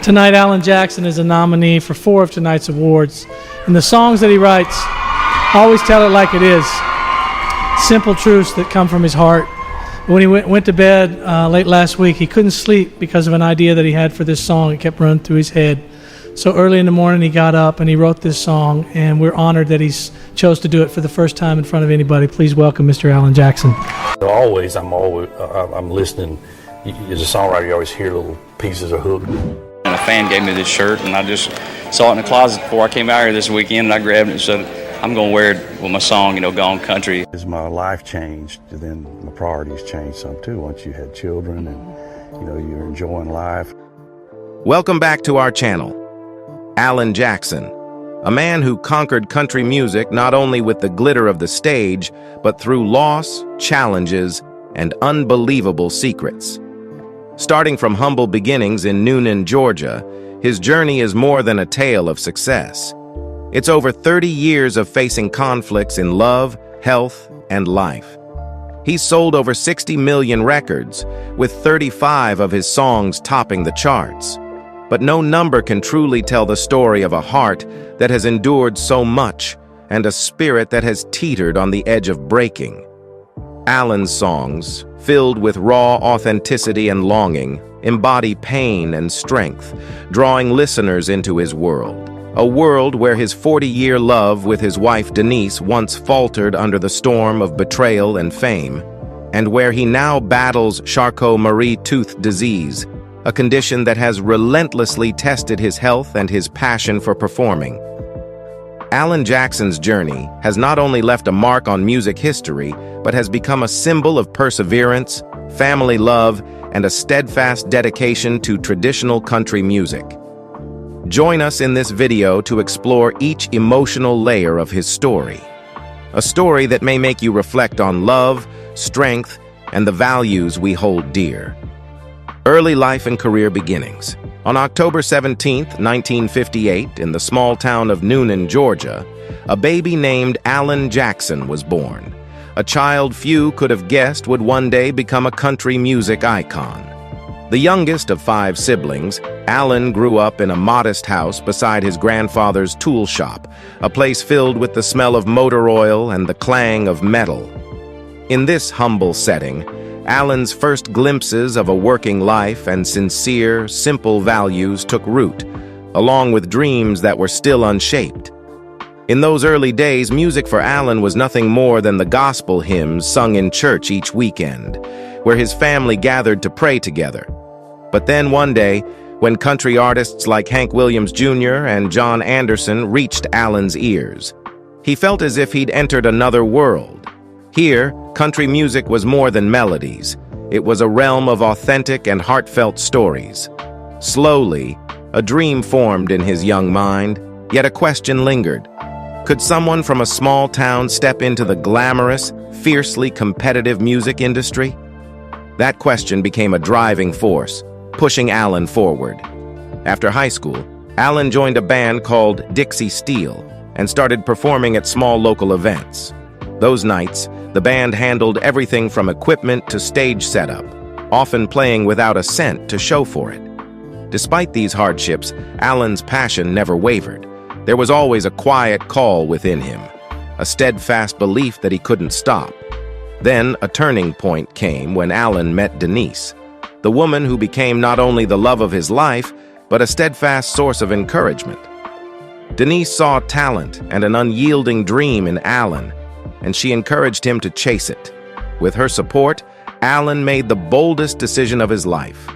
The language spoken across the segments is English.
Tonight, Alan Jackson is a nominee for 4 of tonight's awards. And the songs that he writes always tell it like it is. Simple truths that come from his heart. When he went to bed late last week, he couldn't sleep because of an idea that he had for this song. It kept running through his head. So early in the morning, he got up and he wrote this song, and we're honored that he's chose to do it for the first time in front of anybody. Please welcome Mr. Alan Jackson. I'm listening. As a songwriter, you always hear little pieces of hook. And a fan gave me this shirt, and I just saw it in the closet before I came out here this weekend, and I grabbed it and said, I'm going to wear it with my song, Gone Country. As my life changed, then my priorities changed some too. Once you had children and, you're enjoying life. Welcome back to our channel. Alan Jackson, a man who conquered country music not only with the glitter of the stage, but through loss, challenges, and unbelievable secrets. Starting from humble beginnings in Newnan, Georgia, his journey is more than a tale of success. It's over 30 years of facing conflicts in love, health, and life. He's sold over 60 million records, with 35 of his songs topping the charts. But no number can truly tell the story of a heart that has endured so much and a spirit that has teetered on the edge of breaking. Alan's songs, filled with raw authenticity and longing, embody pain and strength, drawing listeners into his world. A world where his 40-year love with his wife Denise once faltered under the storm of betrayal and fame, and where he now battles Charcot-Marie-Tooth disease, a condition that has relentlessly tested his health and his passion for performing. Alan Jackson's journey has not only left a mark on music history, but has become a symbol of perseverance, family love, and a steadfast dedication to traditional country music. Join us in this video to explore each emotional layer of his story. A story that may make you reflect on love, strength, and the values we hold dear. Early life and career beginnings. On October 17, 1958, in the small town of Newnan, Georgia, a baby named Alan Jackson was born. A child few could have guessed would one day become a country music icon. The youngest of 5 siblings, Alan grew up in a modest house beside his grandfather's tool shop, a place filled with the smell of motor oil and the clang of metal. In this humble setting, Alan's first glimpses of a working life and sincere, simple values took root, along with dreams that were still unshaped. In those early days, music for Alan was nothing more than the gospel hymns sung in church each weekend, where his family gathered to pray together. But then one day, when country artists like Hank Williams Jr. and John Anderson reached Alan's ears, he felt as if he'd entered another world. Here, country music was more than melodies. It was a realm of authentic and heartfelt stories. Slowly, a dream formed in his young mind, yet a question lingered. Could someone from a small town step into the glamorous, fiercely competitive music industry? That question became a driving force, pushing Alan forward. After high school, Alan joined a band called Dixie Steel and started performing at small local events. Those nights, the band handled everything from equipment to stage setup, often playing without a cent to show for it. Despite these hardships, Alan's passion never wavered. There was always a quiet call within him, a steadfast belief that he couldn't stop. Then a turning point came when Alan met Denise, the woman who became not only the love of his life, but a steadfast source of encouragement. Denise saw talent and an unyielding dream in Alan, and she encouraged him to chase it. With her support, Alan made the boldest decision of his life,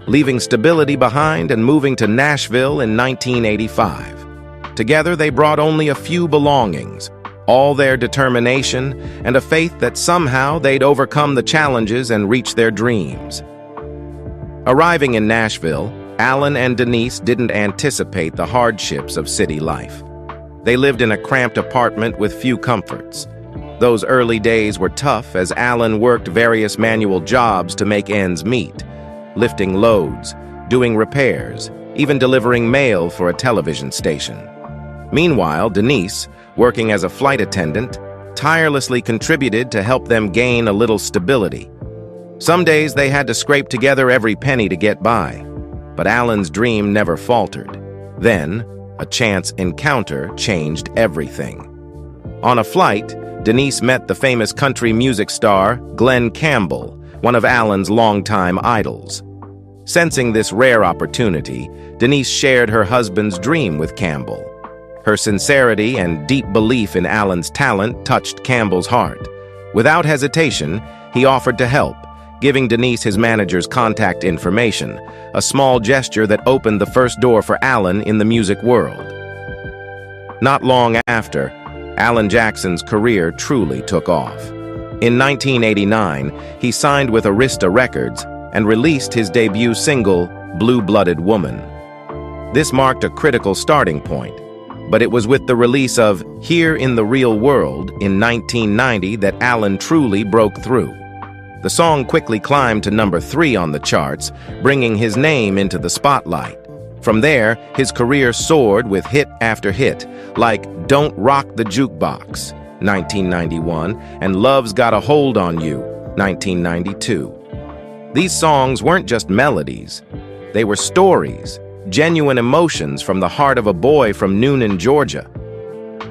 leaving stability behind and moving to Nashville in 1985. Together, they brought only a few belongings, all their determination, and a faith that somehow they'd overcome the challenges and reach their dreams. Arriving in Nashville, Alan and Denise didn't anticipate the hardships of city life. They lived in a cramped apartment with few comforts. Those early days were tough as Alan worked various manual jobs to make ends meet, lifting loads, doing repairs, even delivering mail for a television station. Meanwhile, Denise, working as a flight attendant, tirelessly contributed to help them gain a little stability. Some days they had to scrape together every penny to get by. But Alan's dream never faltered. Then, a chance encounter changed everything. On a flight, Denise met the famous country music star Glenn Campbell, one of Alan's longtime idols. Sensing this rare opportunity, Denise shared her husband's dream with Campbell. Her sincerity and deep belief in Alan's talent touched Campbell's heart. Without hesitation, he offered to help, giving Denise his manager's contact information, a small gesture that opened the first door for Alan in the music world. Not long after, Alan Jackson's career truly took off. In 1989, he signed with Arista Records and released his debut single, Blue-Blooded Woman. This marked a critical starting point, but it was with the release of Here in the Real World in 1990 that Alan truly broke through. The song quickly climbed to number 3 on the charts, bringing his name into the spotlight. From there, his career soared with hit after hit, like Don't Rock the Jukebox, 1991, and Love's Got a Hold on You, 1992. These songs weren't just melodies. They were stories, genuine emotions from the heart of a boy from Noonan, Georgia.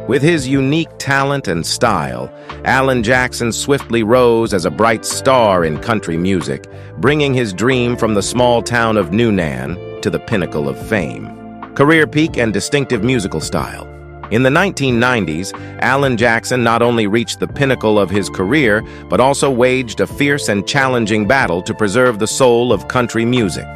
With his unique talent and style, Alan Jackson swiftly rose as a bright star in country music, bringing his dream from the small town of Noonan to the pinnacle of fame. Career peak and distinctive musical style. In the 1990s, Alan Jackson not only reached the pinnacle of his career, but also waged a fierce and challenging battle to preserve the soul of country music.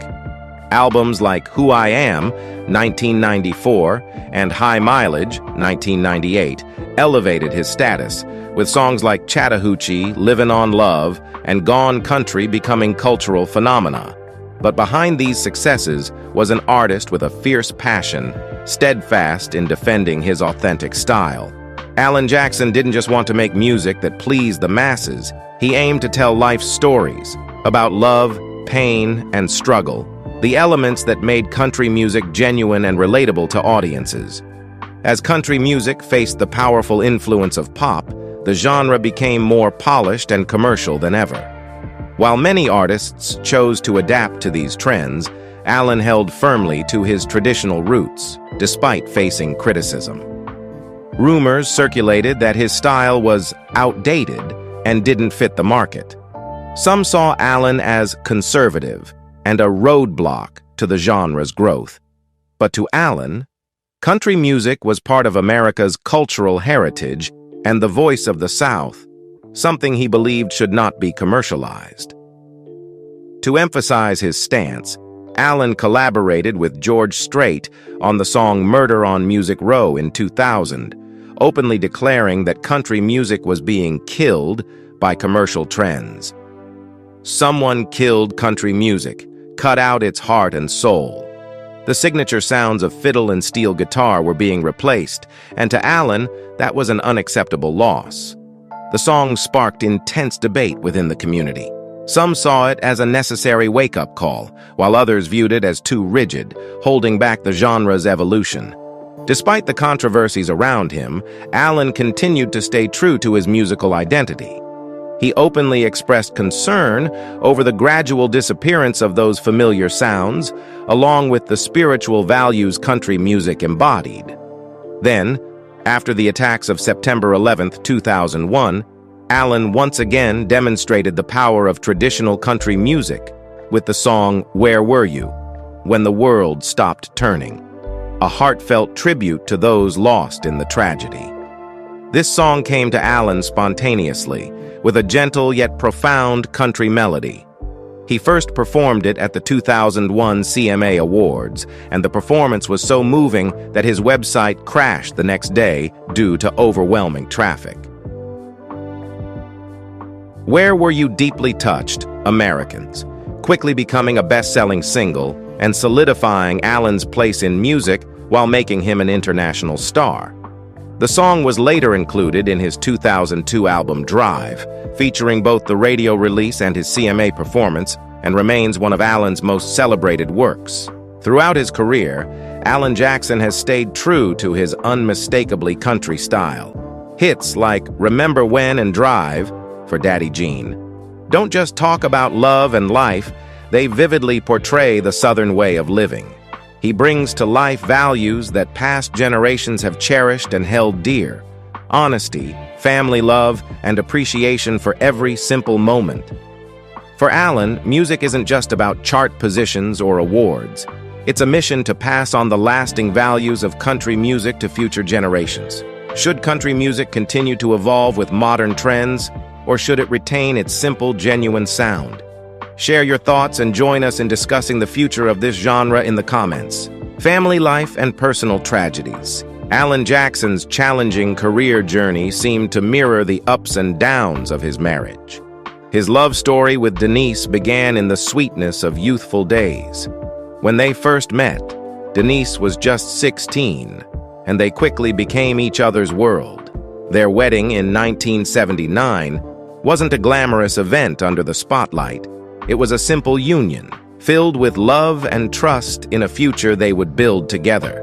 Albums like Who I Am, 1994, and High Mileage, 1998, elevated his status, with songs like Chattahoochee, Livin' on Love, and Gone Country becoming cultural phenomena. But behind these successes was an artist with a fierce passion, steadfast in defending his authentic style. Alan Jackson didn't just want to make music that pleased the masses. He aimed to tell life stories about love, pain, and struggle, the elements that made country music genuine and relatable to audiences. As country music faced the powerful influence of pop, the genre became more polished and commercial than ever. While many artists chose to adapt to these trends, Alan held firmly to his traditional roots, despite facing criticism. Rumors circulated that his style was outdated and didn't fit the market. Some saw Alan as conservative and a roadblock to the genre's growth. But to Alan, country music was part of America's cultural heritage and the voice of the South, something he believed should not be commercialized. To emphasize his stance, Alan collaborated with George Strait on the song Murder on Music Row in 2000, openly declaring that country music was being killed by commercial trends. Someone killed country music, cut out its heart and soul. The signature sounds of fiddle and steel guitar were being replaced, and to Alan, that was an unacceptable loss. The song sparked intense debate within the community. Some saw it as a necessary wake-up call, while others viewed it as too rigid, holding back the genre's evolution. Despite the controversies around him, Alan continued to stay true to his musical identity. He openly expressed concern over the gradual disappearance of those familiar sounds, along with the spiritual values country music embodied. Then, after the attacks of September 11, 2001, Alan once again demonstrated the power of traditional country music with the song Where Were You? When the World Stopped Turning, a heartfelt tribute to those lost in the tragedy. This song came to Alan spontaneously, with a gentle yet profound country melody. He first performed it at the 2001 CMA Awards, and the performance was so moving that his website crashed the next day due to overwhelming traffic. Where Were You deeply touched Americans, quickly becoming a best-selling single and solidifying Alan's place in music while making him an international star. The song was later included in his 2002 album Drive, featuring both the radio release and his CMA performance, and remains one of Alan's most celebrated works. Throughout his career, Alan Jackson has stayed true to his unmistakably country style. Hits like Remember When and Drive, for Daddy Jean, don't just talk about love and life, they vividly portray the Southern way of living. He brings to life values that past generations have cherished and held dear: honesty, family love, and appreciation for every simple moment. For Alan, music isn't just about chart positions or awards. It's a mission to pass on the lasting values of country music to future generations. Should country music continue to evolve with modern trends, or should it retain its simple, genuine sound? Share your thoughts and join us in discussing the future of this genre in the comments. Family life and personal tragedies. Alan Jackson's challenging career journey seemed to mirror the ups and downs of his marriage. His love story with Denise began in the sweetness of youthful days. When they first met, Denise was just 16, and they quickly became each other's world. Their wedding in 1979 wasn't a glamorous event under the spotlight. It was a simple union, filled with love and trust in a future they would build together.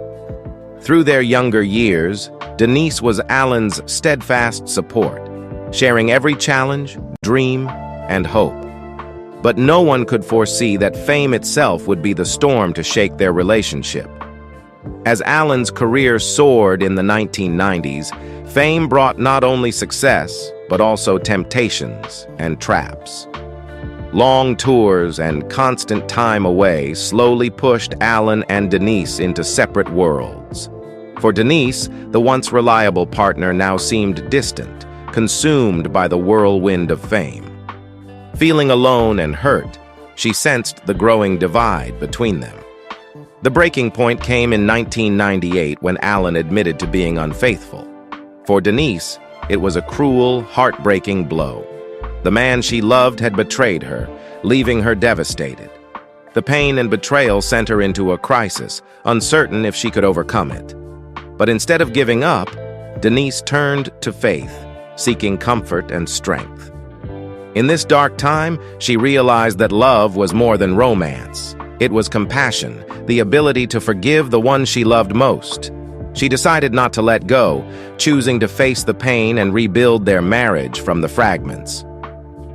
Through their younger years, Denise was Alan's steadfast support, sharing every challenge, dream, and hope. But no one could foresee that fame itself would be the storm to shake their relationship. As Alan's career soared in the 1990s, fame brought not only success, but also temptations and traps. Long tours and constant time away slowly pushed Alan and Denise into separate worlds. For Denise, the once reliable partner now seemed distant, consumed by the whirlwind of fame. Feeling alone and hurt, she sensed the growing divide between them. The breaking point came in 1998 when Alan admitted to being unfaithful. For Denise, it was a cruel, heartbreaking blow. The man she loved had betrayed her, leaving her devastated. The pain and betrayal sent her into a crisis, uncertain if she could overcome it. But instead of giving up, Denise turned to faith, seeking comfort and strength. In this dark time, she realized that love was more than romance. It was compassion, the ability to forgive the one she loved most. She decided not to let go, choosing to face the pain and rebuild their marriage from the fragments.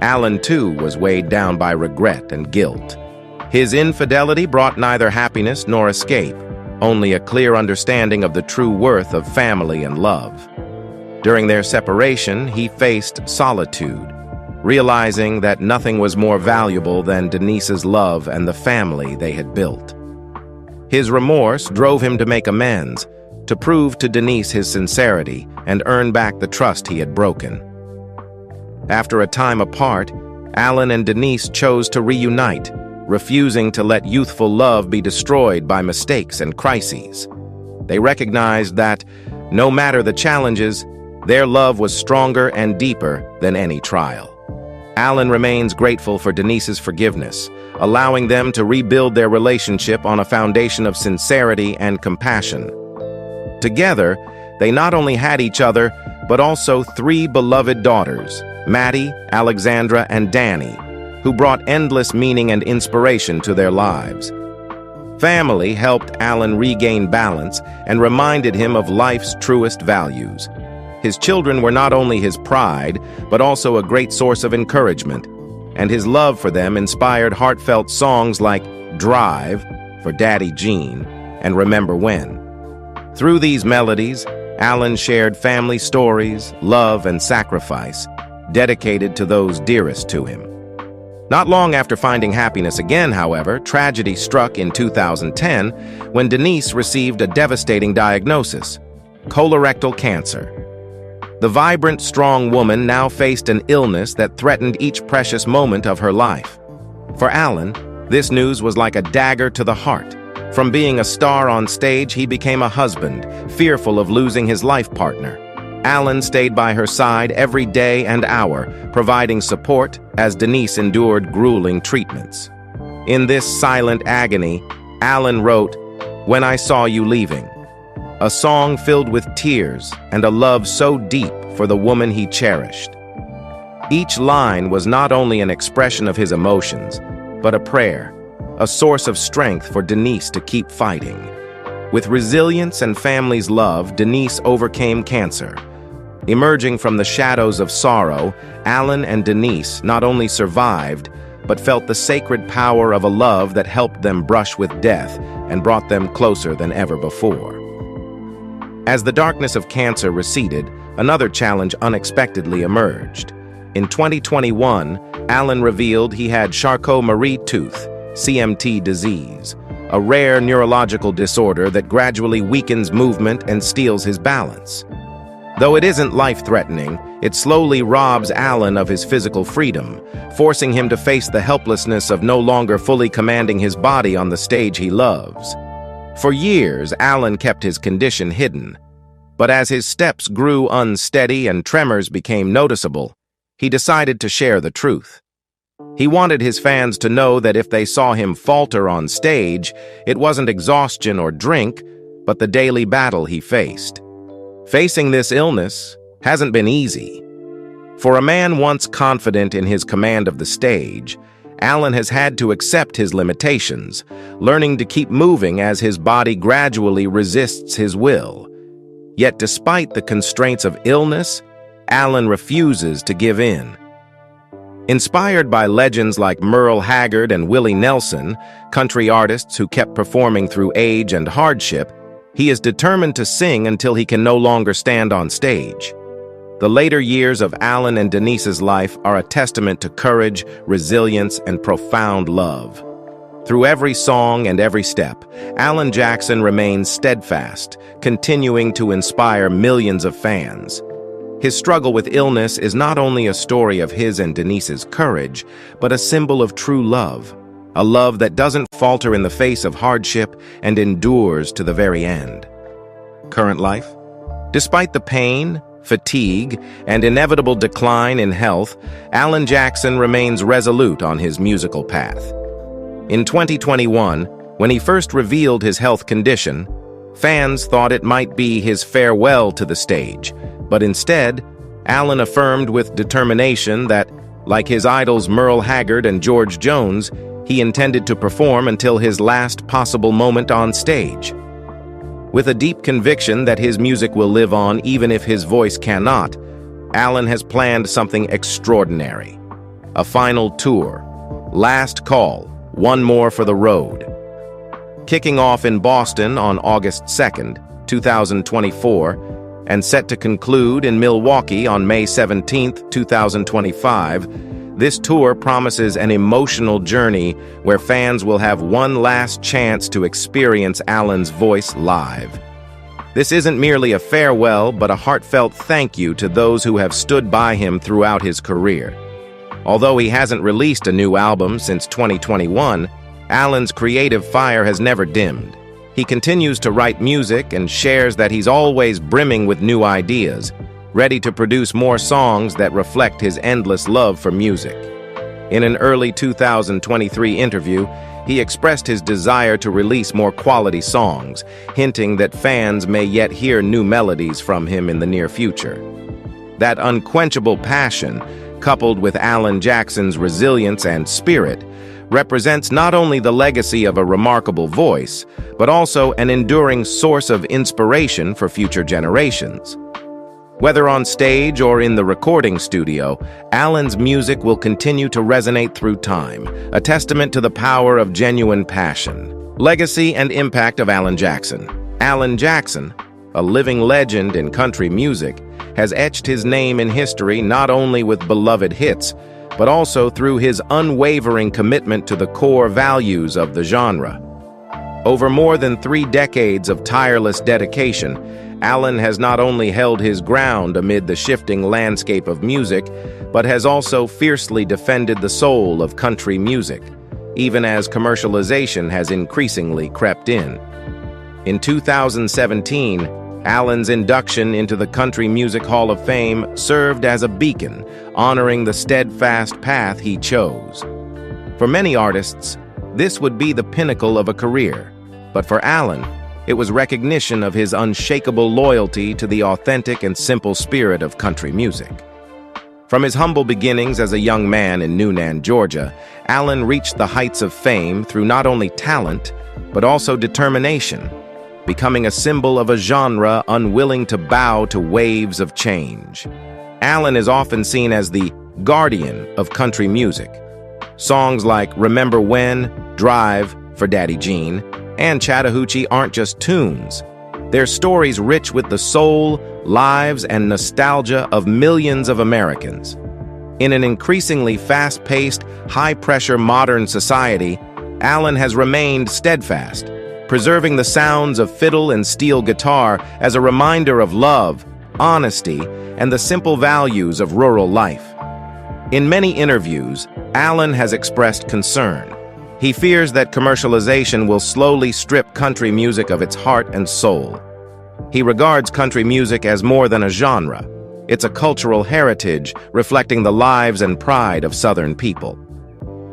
Alan, too, was weighed down by regret and guilt. His infidelity brought neither happiness nor escape, only a clear understanding of the true worth of family and love. During their separation, he faced solitude, realizing that nothing was more valuable than Denise's love and the family they had built. His remorse drove him to make amends, to prove to Denise his sincerity and earn back the trust he had broken. After a time apart, Alan and Denise chose to reunite, refusing to let youthful love be destroyed by mistakes and crises. They recognized that, no matter the challenges, their love was stronger and deeper than any trial. Alan remains grateful for Denise's forgiveness, allowing them to rebuild their relationship on a foundation of sincerity and compassion. Together, they not only had each other, but also 3 beloved daughters, Maddie, Alexandra, and Danny, who brought endless meaning and inspiration to their lives. Family helped Alan regain balance and reminded him of life's truest values. His children were not only his pride, but also a great source of encouragement, and his love for them inspired heartfelt songs like Drive for Daddy Gene and Remember When. Through these melodies, Alan shared family stories, love, and sacrifice, dedicated to those dearest to him. Not long after finding happiness again, however, tragedy struck in 2010 when Denise received a devastating diagnosis: colorectal cancer. The vibrant, strong woman now faced an illness that threatened each precious moment of her life. For Alan, this news was like a dagger to the heart. From being a star on stage, he became a husband, fearful of losing his life partner. Alan stayed by her side every day and hour, providing support as Denise endured grueling treatments. In this silent agony, Alan wrote, "When I Saw You Leaving," a song filled with tears and a love so deep for the woman he cherished. Each line was not only an expression of his emotions, but a prayer, a source of strength for Denise to keep fighting. With resilience and family's love, Denise overcame cancer. Emerging from the shadows of sorrow, Alan and Denise not only survived, but felt the sacred power of a love that helped them brush with death and brought them closer than ever before. As the darkness of cancer receded, another challenge unexpectedly emerged. In 2021, Alan revealed he had Charcot-Marie-Tooth, CMT disease, a rare neurological disorder that gradually weakens movement and steals his balance. Though it isn't life-threatening, it slowly robs Alan of his physical freedom, forcing him to face the helplessness of no longer fully commanding his body on the stage he loves. For years, Alan kept his condition hidden, but as his steps grew unsteady and tremors became noticeable, he decided to share the truth. He wanted his fans to know that if they saw him falter on stage, it wasn't exhaustion or drink, but the daily battle he faced. Facing this illness hasn't been easy. For a man once confident in his command of the stage, Alan has had to accept his limitations, learning to keep moving as his body gradually resists his will. Yet despite the constraints of illness, Alan refuses to give in. Inspired by legends like Merle Haggard and Willie Nelson, country artists who kept performing through age and hardship, he is determined to sing until he can no longer stand on stage. The later years of Alan and Denise's life are a testament to courage, resilience, and profound love. Through every song and every step, Alan Jackson remains steadfast, continuing to inspire millions of fans. His struggle with illness is not only a story of his and Denise's courage, but a symbol of true love, a love that doesn't falter in the face of hardship and endures to the very end. Current life? Despite the pain, fatigue, and inevitable decline in health, Alan Jackson remains resolute on his musical path. In 2021, when he first revealed his health condition, fans thought it might be his farewell to the stage, but instead, Alan affirmed with determination that, like his idols Merle Haggard and George Jones, he intended to perform until his last possible moment on stage. With a deep conviction that his music will live on even if his voice cannot, Alan has planned something extraordinary. A final tour. Last call. One more for the road. Kicking off in Boston on August 2nd, 2024, and set to conclude in Milwaukee on May 17th, 2025, this tour promises an emotional journey where fans will have one last chance to experience Alan's voice live. This isn't merely a farewell, but a heartfelt thank you to those who have stood by him throughout his career. Although he hasn't released a new album since 2021, Alan's creative fire has never dimmed. He continues to write music and shares that he's always brimming with new ideas, ready to produce more songs that reflect his endless love for music. In an early 2023 interview, he expressed his desire to release more quality songs, hinting that fans may yet hear new melodies from him in the near future. That unquenchable passion, coupled with Alan Jackson's resilience and spirit, represents not only the legacy of a remarkable voice, but also an enduring source of inspiration for future generations. Whether on stage or in the recording studio, Alan's music will continue to resonate through time, a testament to the power of genuine passion. Legacy and impact of Alan Jackson. Alan Jackson, a living legend in country music, has etched his name in history not only with beloved hits, but also through his unwavering commitment to the core values of the genre. Over more than 3 decades of tireless dedication, Alan has not only held his ground amid the shifting landscape of music, but has also fiercely defended the soul of country music, even as commercialization has increasingly crept in. In 2017, Alan's induction into the Country Music Hall of Fame served as a beacon, honoring the steadfast path he chose. For many artists, this would be the pinnacle of a career, but for Alan, it was recognition of his unshakable loyalty to the authentic and simple spirit of country music. From his humble beginnings as a young man in Newnan, Georgia, Alan reached the heights of fame through not only talent, but also determination, becoming a symbol of a genre unwilling to bow to waves of change. Alan is often seen as the guardian of country music, Songs like Remember When, Drive for Daddy Jean, and Chattahoochee aren't just tunes. They're stories rich with the soul, lives, and nostalgia of millions of Americans. In an increasingly fast-paced, high-pressure modern society, Alan has remained steadfast, preserving the sounds of fiddle and steel guitar as a reminder of love, honesty, and the simple values of rural life. In many interviews, Alan has expressed concern. He fears that commercialization will slowly strip country music of its heart and soul. He regards country music as more than a genre. It's a cultural heritage reflecting the lives and pride of Southern people.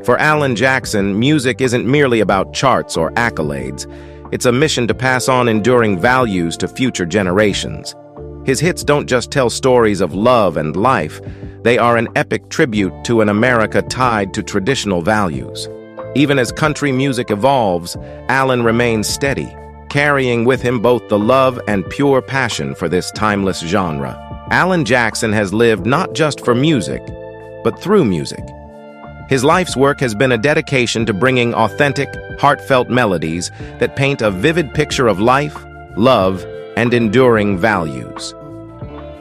For Alan Jackson, music isn't merely about charts or accolades. It's a mission to pass on enduring values to future generations. His hits don't just tell stories of love and life. They are an epic tribute to an America tied to traditional values. Even as country music evolves, Alan remains steady, carrying with him both the love and pure passion for this timeless genre. Alan Jackson has lived not just for music, but through music. His life's work has been a dedication to bringing authentic, heartfelt melodies that paint a vivid picture of life, love, and enduring values.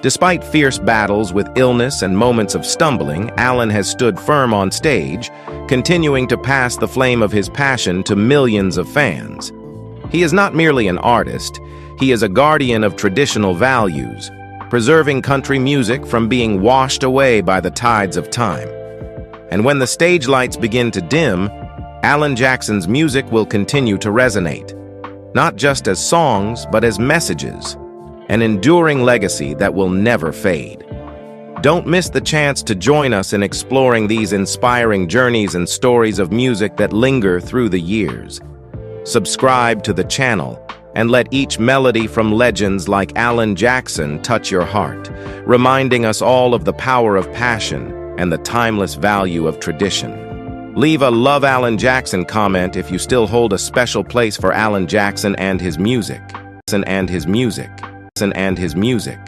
Despite fierce battles with illness and moments of stumbling, Alan has stood firm on stage, continuing to pass the flame of his passion to millions of fans. He is not merely an artist, he is a guardian of traditional values, preserving country music from being washed away by the tides of time. And when the stage lights begin to dim, Alan Jackson's music will continue to resonate, not just as songs, but as messages, an enduring legacy that will never fade. Don't miss the chance to join us in exploring these inspiring journeys and stories of music that linger through the years. Subscribe to the channel and let each melody from legends like Alan Jackson touch your heart, reminding us all of the power of passion and the timeless value of tradition. Leave a Love Alan Jackson comment if you still hold a special place for Alan Jackson and his music. And his music.